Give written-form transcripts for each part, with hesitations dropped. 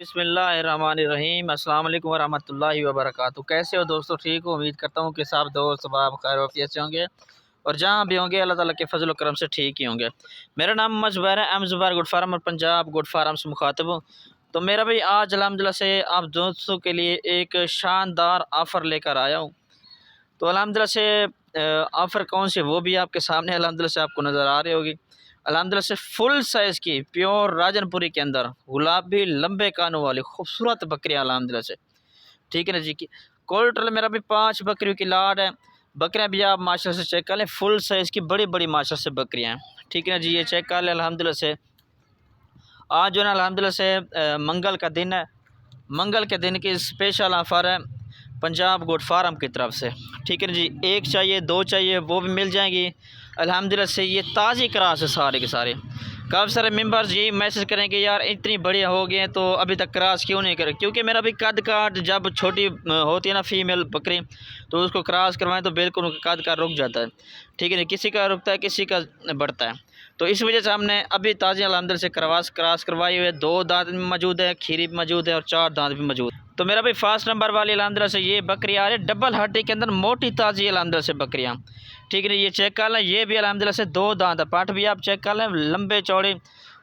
बिस्मिल्लाहिर्रहमानिर्रहीम अस्सलाम वालेकुम वरहमतुल्लाहि वबरकातुहू। कैसे हो दोस्तों? ठीक हो? उम्मीद करता हूँ कि सब दोस्त अहबाब खैर वाफियत से होंगे और जहाँ भी होंगे अल्लाह ताला के फजल व करम से ठीक ही होंगे। मेरा नाम मोहम्मद ज़ुबैर है, एम ज़ुबैर गुड फार्म और पंजाब गुड फार्म से मुखातिब हूँ। तो मेरा भाई आज अल्हम्दुलिल्लाह से आप दोस्तों के लिए एक शानदार ऑफ़र लेकर आया हूँ। तो अल्हम्दुलिल्लाह से ऑफ़र कौन सी वो भी आपके सामने अल्हम्दुलिल्लाह से आपको नज़र आ रही होगी। अल्हम्दुलिल्लाह से फुल साइज़ की प्योर राजनपुरी के अंदर गुलाबी लंबे कानों वाली खूबसूरत बकरियाँ अल्हम्दुलिल्लाह से, ठीक है ना जी। की कोल्ट्रल मेरा भी 5 बकरियों की लाड है। बकरियाँ भी आप माशाल्लाह से चेक कर लें, फुल साइज़ की बड़ी-बड़ी माशाल्लाह से बकरियाँ हैं, ठीक है ना जी। ये चेक कर लें अल्हम्दुलिल्लाह से। आज जो है ना अल्हम्दुलिल्लाह से मंगल का दिन है। मंगल के दिन की स्पेशल ऑफ़र है पंजाब गोट फार्म की तरफ से, ठीक है ना जी। एक चाहिए, दो चाहिए, वो भी मिल जाएंगी अल्हम्दुलिल्लाह से। ये ताज़ी क्रास है सारे के सारे। काफ़ी सारे मेंबर्स यही मैसेज करेंगे यार इतनी बढ़िया हो गए हैं तो अभी तक क्रॉस क्यों नहीं करे, क्योंकि मेरा भी कद काट जब छोटी होती है ना फीमेल बकरी, तो उसको क्रॉस करवाएं तो बिल्कुल उनका कद का रुक जाता है, ठीक है ना। किसी का रुकता है, किसी का बढ़ता है। तो इस वजह से हमने अभी ताज़ी अल्हम्दुलिल्लाह से क्रॉस करवाई हुई है। 2 दांत भी मौजूद है, खीरी भी मौजूद है और 4 दांत भी मौजूद। तो मेरा भाई फर्स्ट नंबर वाली अल्हम्दुलिल्लाह से ये बकरी आ रही है डबल हड्डी के अंदर मोटी ताज़ी अल्हम्दुलिल्लाह से बकरियाँ, ठीक है ना। ये चेक कर लें, ये भी अल्हम्दुलिल्लाह से 2 दांत है। पाठ भी आप चेक कर लें, लंबे चौड़े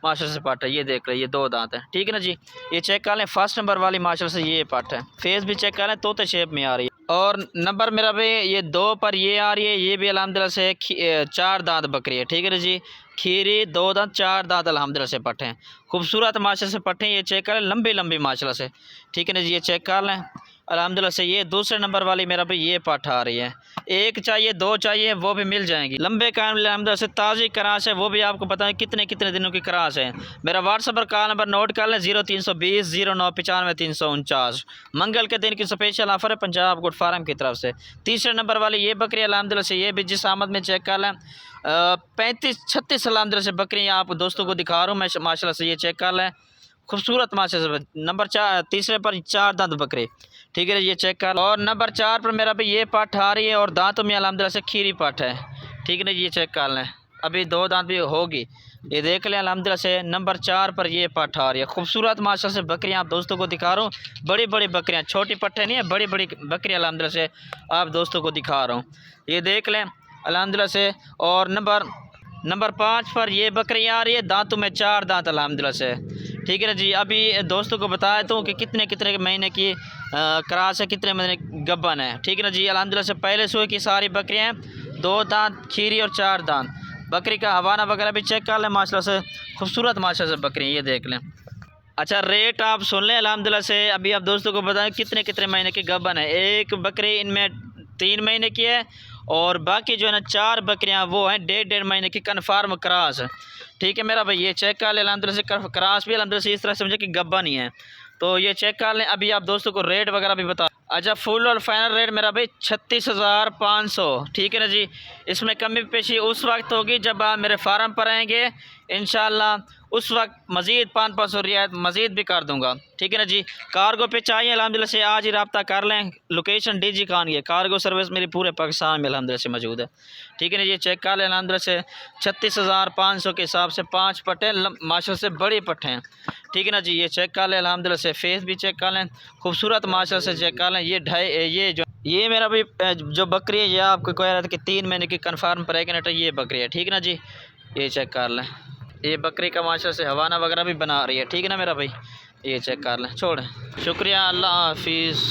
माशाल्लाह से पाठ है। ये देख लें, ये 2 दांत है, ठीक है ना जी। ये चेक कर लें, फर्स्ट नंबर वाली माशाल्लाह से ये पाठ है। फेस भी चेक कर लें, तोते शेप में आ रही है। और नंबर मेरा भाई ये 2 पर ये आ रही है। ये भी अल्हम्दुलिल्लाह से 4 दांत बकरी है, ठीक है ना जी। खीरी 2 दांत 4 दांत अल्हम्दुलिल्लाह से पट्टे हैं, खूबसूरत माशाल्लाह से पट्टे। ये चेक कर लें, लंबी लंबी माशाल्लाह से, ठीक है ना जी। ये चेक कर लें अल्हम्दुलिल्लाह से। ये दूसरे नंबर वाली मेरा भाई ये पाठ आ रही है। एक चाहिए, 2 चाहिए, वो भी मिल जाएंगी। लंबे कान अल्हम्दुलिल्लाह से ताज़ी क्रास है, वो भी आपको पता है कितने कितने दिनों की क्रास है। मेरा व्हाट्सएप पर कॉल नंबर नोट कर लें 0320 0995 349। मंगल के दिन की स्पेशल ऑफ़र है पंजाब गुड फार्म की तरफ से। तीसरे नंबर वाली ये बकरी अल्हम्दुलिल्लाह से, ये भी जिस आमद में चेक कर लें 35-36 अल्हम्दुलिल्लाह से बकरी आप दोस्तों को दिखा रहा हूँ मैं माशाल्लाह से। ये चेक कर लें, खूबसूरत माशाल्लाह से। नंबर 4 तीसरे पर 4 दांत बकरे, ठीक है। ये चेक कर। और नंबर 4 पर मेरा भी ये पाठ आ रही है और दांतों में अल्हम्दुलिल्लाह से खीरी पाठ है, ठीक है ना। ये चेक कर लें, अभी 2 दांत भी होगी। ये देख लें अल्हम्दुलिल्लाह से नंबर 4 पर ये पाठ आ रही है। खूबसूरत माशाल्लाह से बकरियाँ आप दोस्तों को दिखा रहा हूँ। बड़ी बड़ी बकरियाँ, छोटी पट्टे नहीं है, बड़ी बड़ी बकरियाँ अल्हम्दुलिल्लाह से आप दोस्तों को दिखा रहा हूँ। ये देख लें अल्हम्दुलिल्लाह से। और नंबर 5 पर ये बकरी आ रही है, दांतों में 4 दांत अल्हम्दुलिल्लाह से, ठीक है ना जी। अभी दोस्तों को बताया तो कि कितने कितने महीने की क्रास है, कितने महीने गब्बन है, ठीक है ना जी। अल्हम्दुलिल्लाह से पहले सुबह की सारी बकरियाँ हैं, 2 दांत खीरी और 4 दांत। बकरी का हवाना वगैरह भी चेक कर लें माशाल्लाह से, खूबसूरत माशाल्लाह से बकरी, ये देख लें। अच्छा रेट आप सुन लें अल्हम्दुलिल्लाह से। अभी आप दोस्तों को बताएं कितने कितने महीने की गब्बन है। एक बकरी इनमें 3 महीने की है और बाकी जो है ना 4 बकरियां वो हैं 1.5 महीने की कन्फर्म क्रास, ठीक है मेरा भाई। ये चेक कर लें अल्हम्दुलिल्लाह से, क्रास भी अल्हम्दुलिल्लाह से इस तरह समझे कि गब्बन ही है। तो ये चेक कर लें। अभी आप दोस्तों को रेट वगैरह भी बता। अच्छा फुल और फाइनल रेट मेरा भाई 36,500, ठीक है ना जी। इसमें कमी पेशी उस वक्त होगी जब आप मेरे फार्म पर आएंगे इंशाल्लाह, उस वक्त मज़ीद 500 रियायत मज़ीद भी कर दूंगा, ठीक है ना जी। कार्गो पे चाहिए अल्हम्दुलिल्लाह से आज ही रब्ता कर लें। लोकेशन डीजी खान की है, कार्गो सर्विस मेरी पूरे पाकिस्तान में अल्हम्दुलिल्लाह से मौजूद है, ठीक है ना। ये चेक कर लें अल्हम्दुलिल्लाह से 36,500 के हिसाब से 5 पट्टे माशाल्लाह से बड़े पट्टे हैं, ठीक है ना जी। ये चेक कर लें अल्हम्दुलिल्लाह से। फेस भी चेक कर लें, खूबसूरत माशाल्लाह से चेक कर लें। ये मेरा भी जो बकरी है ये आपको कह रहा था कि 3 महीने की कन्फर्म प्रेगनेंट है, ये बकरी है, ठीक है ना जी। ये चेक कर लें, ये बकरी का माशाल्लाह से हवाना वगैरह भी बना रही है, ठीक है ना मेरा भाई। ये चेक कर लें, छोड़। शुक्रिया, अल्लाह हाफिज़।